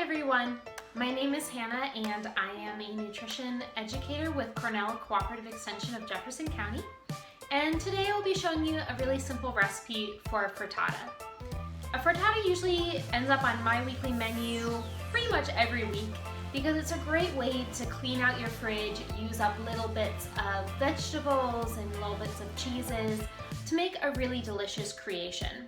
everyone, my name is Hannah and I am a nutrition educator with Cornell Cooperative Extension of Jefferson County. And today I'll be showing you a really simple recipe for a frittata. A frittata usually ends up on my weekly menu pretty much every week because it's a great way to clean out your fridge, use up little bits of vegetables and little bits of cheeses to make a really delicious creation.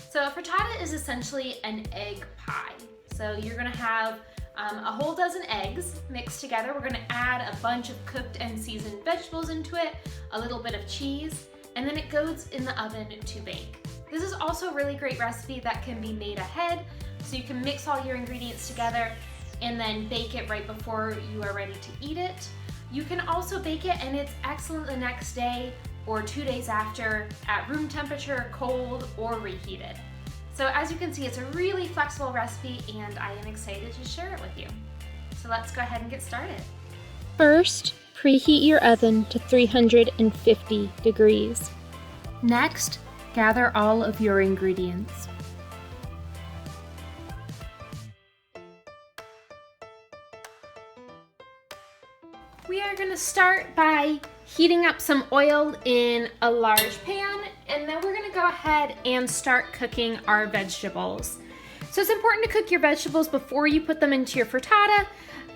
So a frittata is essentially an egg pie. So you're gonna have a whole dozen eggs mixed together. We're gonna add a bunch of cooked and seasoned vegetables into it, a little bit of cheese, and then it goes in the oven to bake. This is also a really great recipe that can be made ahead, so you can mix all your ingredients together and then bake it right before you are ready to eat it. You can also bake it and it's excellent the next day or 2 days after at room temperature, cold, or reheated. So as you can see, it's a really flexible recipe and I am excited to share it with you. So let's go ahead and get started. First, preheat your oven to 350 degrees. Next, gather all of your ingredients. We are going to start by heating up some oil in a large pan, and then we're going to go ahead and start cooking our vegetables. So it's important to cook your vegetables before you put them into your frittata,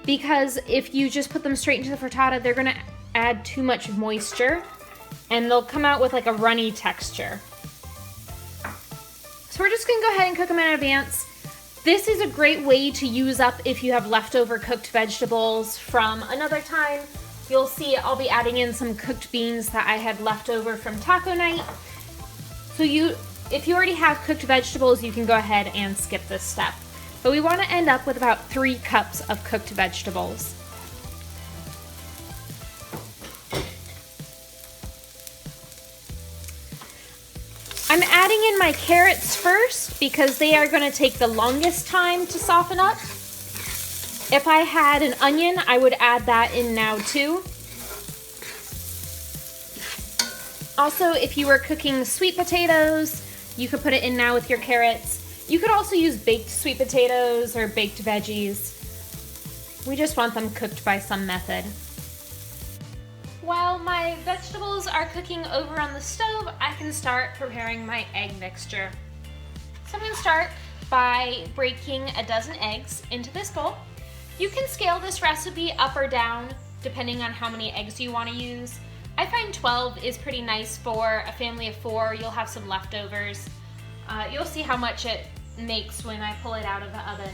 because if you just put them straight into the frittata, they're going to add too much moisture and they'll come out with like a runny texture. So we're just going to go ahead and cook them in advance. This is a great way to use up if you have leftover cooked vegetables from another time. You'll see I'll be adding in some cooked beans that I had left over from taco night. So if you already have cooked vegetables, you can go ahead and skip this step. But we want to end up with about 3 cups of cooked vegetables. I'm adding in my carrots first because they are going to take the longest time to soften up. If I had an onion, I would add that in now too. Also, if you were cooking sweet potatoes, you could put it in now with your carrots. You could also use baked sweet potatoes or baked veggies. We just want them cooked by some method. While my vegetables are cooking over on the stove, I can start preparing my egg mixture. So I'm going to start by breaking a dozen eggs into this bowl. You can scale this recipe up or down depending on how many eggs you want to use. I find 12 is pretty nice for a family of 4. You'll have some leftovers. You'll see how much it makes when I pull it out of the oven.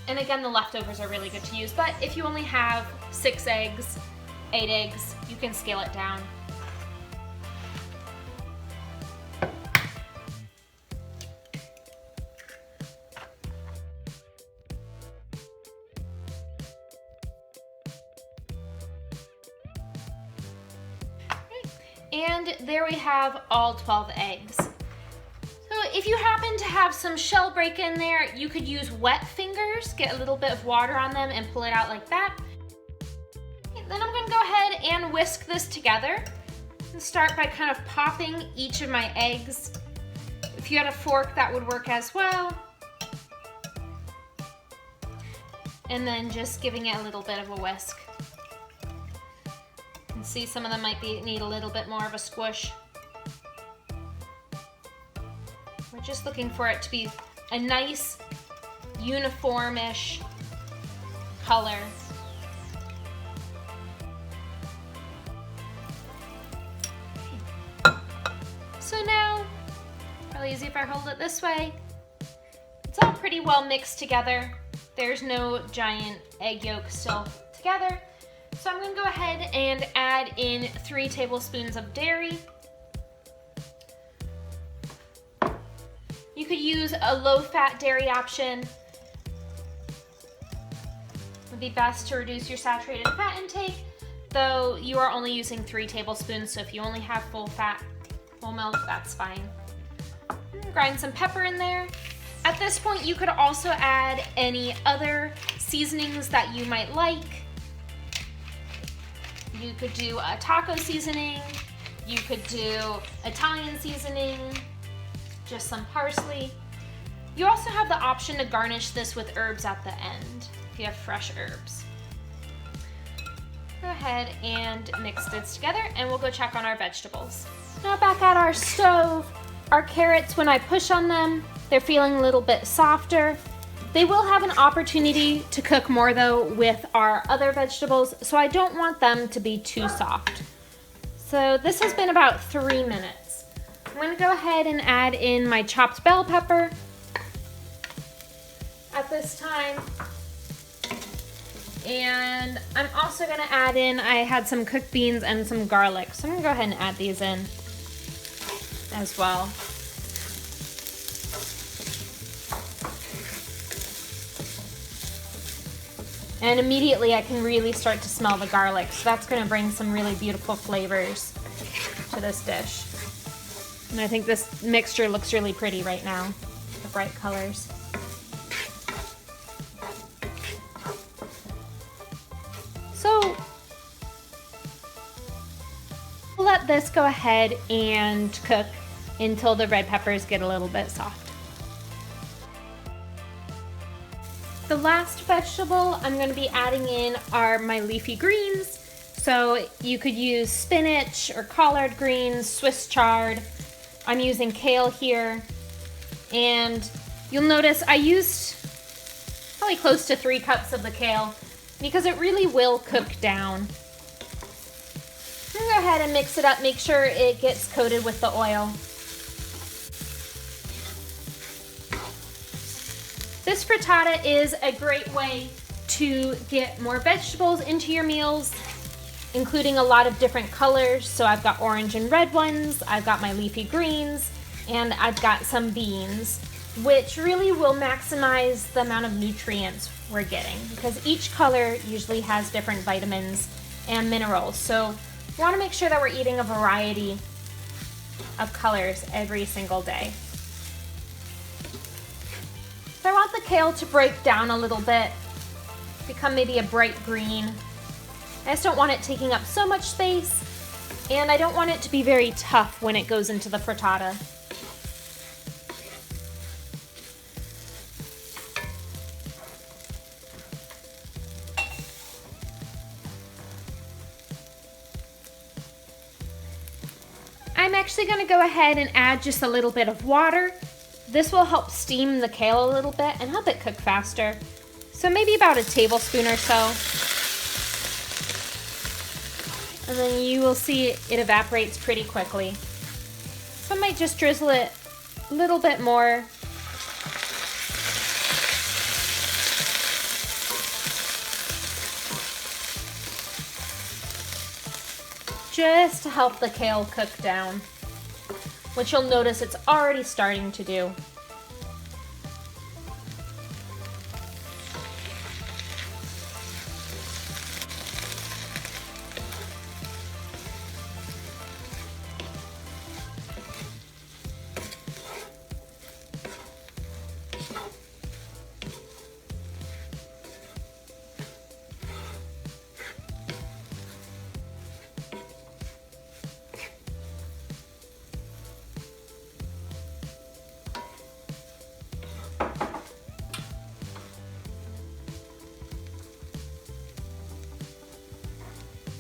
And again, the leftovers are really good to use, but if you only have 6 eggs, 8 eggs, you can scale it down. And there we have all 12 eggs. So if you happen to have some shell break in there, you could use wet fingers, get a little bit of water on them and pull it out like that. Then I'm going to go ahead and whisk this together and start by kind of popping each of my eggs. If you had a fork, that would work as well. And then just giving it a little bit of a whisk. You can see some of them might need a little bit more of a squish. We're just looking for it to be a nice, uniformish color. So now, really easy if I hold it this way. It's all pretty well mixed together. There's no giant egg yolk still together. So I'm going to go ahead and add in 3 tablespoons of dairy. You could use a low-fat dairy option. It would be best to reduce your saturated fat intake, though you are only using 3 tablespoons, so if you only have full milk, that's fine. Grind some pepper in there. At this point, you could also add any other seasonings that you might like. You could do a taco seasoning. You could do Italian seasoning, just some parsley. You also have the option to garnish this with herbs at the end, if you have fresh herbs. Go ahead and mix this together and we'll go check on our vegetables. Now back at our stove, our carrots, when I push on them, they're feeling a little bit softer. They will have an opportunity to cook more though with our other vegetables, so I don't want them to be too soft. So this has been about 3 minutes. I'm gonna go ahead and add in my chopped bell pepper at this time. And I'm also gonna add in, I had some cooked beans and some garlic. So I'm gonna go ahead and add these in as well. And immediately I can really start to smell the garlic. So that's gonna bring some really beautiful flavors to this dish. And I think this mixture looks really pretty right now, the bright colors. So we'll let this go ahead and cook until the red peppers get a little bit soft. The last vegetable I'm going to be adding in are my leafy greens. So you could use spinach or collard greens, Swiss chard. I'm using kale here. And you'll notice I used probably close to 3 cups of the kale because it really will cook down. I'm gonna go ahead and mix it up, make sure it gets coated with the oil. This frittata is a great way to get more vegetables into your meals, including a lot of different colors. So I've got orange and red ones, I've got my leafy greens, and I've got some beans, which really will maximize the amount of nutrients we're getting because each color usually has different vitamins and minerals. So we want to make sure that we're eating a variety of colors every single day. So I want the kale to break down a little bit, become maybe a bright green. I just don't want it taking up so much space, and I don't want it to be very tough when it goes into the frittata. I'm actually going to go ahead and add just a little bit of water. This will help steam the kale a little bit and help it cook faster. So maybe about a tablespoon or so. And then you will see it evaporates pretty quickly. So I might just drizzle it a little bit more. Just to help the kale cook down, which you'll notice it's already starting to do.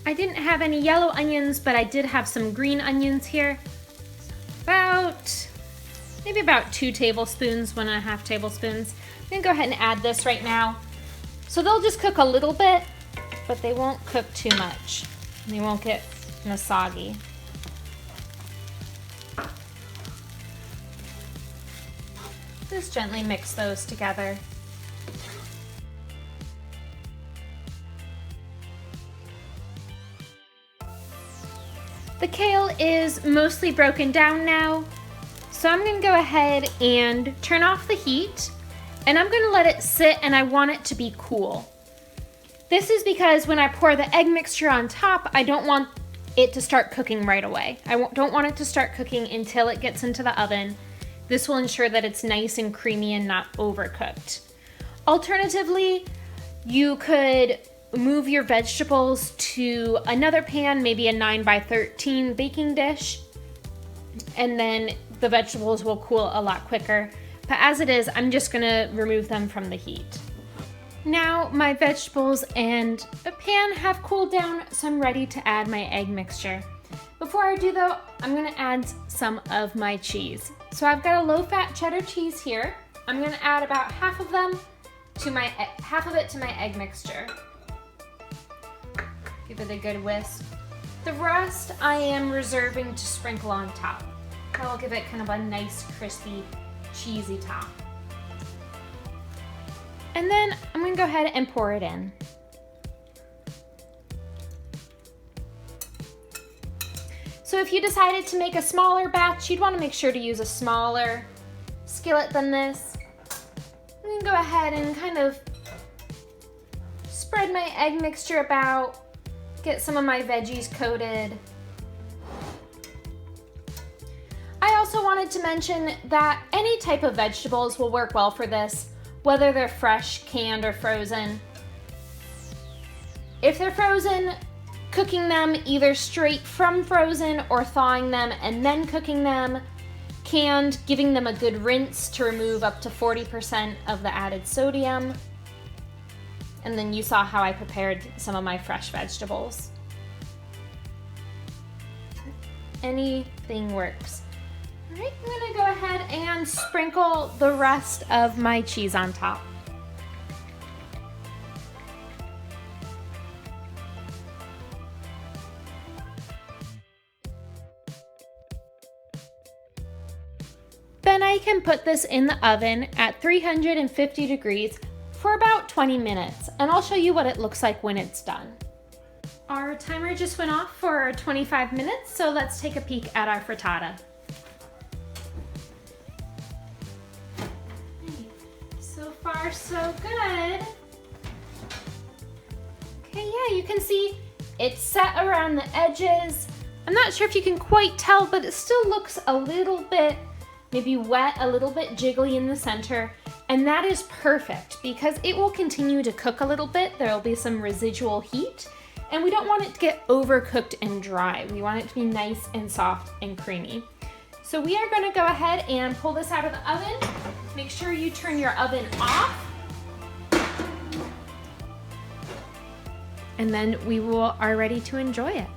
I didn't have any yellow onions, but I did have some green onions here. Maybe about 2 tablespoons, 1.5 tablespoons. I'm gonna go ahead and add this right now. So they'll just cook a little bit, but they won't cook too much. They won't get soggy. Just gently mix those together. The kale is mostly broken down now, so I'm gonna go ahead and turn off the heat, and I'm gonna let it sit, and I want it to be cool. This is because when I pour the egg mixture on top, I don't want it to start cooking right away. I don't want it to start cooking until it gets into the oven. This will ensure that it's nice and creamy and not overcooked. Alternatively, you could move your vegetables to another pan, maybe a 9x13 baking dish, and then the vegetables will cool a lot quicker. But as it is, I'm just gonna remove them from the heat. Now my vegetables and a pan have cooled down, so I'm ready to add my egg mixture. Before I do though, I'm gonna add some of my cheese. So I've got a low-fat cheddar cheese here. I'm gonna add about half of it to my egg mixture. Give it a good whisk. The rest I am reserving to sprinkle on top. That will give it kind of a nice, crispy, cheesy top. And then I'm gonna go ahead and pour it in. So if you decided to make a smaller batch, you'd wanna make sure to use a smaller skillet than this. I'm gonna go ahead and kind of spread my egg mixture about, get some of my veggies coated. I also wanted to mention that any type of vegetables will work well for this, whether they're fresh, canned, or frozen. If they're frozen, cooking them either straight from frozen or thawing them and then cooking them. Canned, giving them a good rinse to remove up to 40% of the added sodium. And then you saw how I prepared some of my fresh vegetables. Anything works. All right, I'm gonna go ahead and sprinkle the rest of my cheese on top. Then I can put this in the oven at 350 degrees for about 20 minutes, and I'll show you what it looks like when it's done. Our timer just went off for 25 minutes, so let's take a peek at our frittata. So far, so good. Okay, yeah, you can see it's set around the edges. I'm not sure if you can quite tell, but it still looks a little bit maybe wet, a little bit jiggly in the center, and that is perfect because it will continue to cook a little bit. There will be some residual heat, and we don't want it to get overcooked and dry. We want it to be nice and soft and creamy. So we are gonna go ahead and pull this out of the oven. Make sure you turn your oven off. And then we are ready to enjoy it.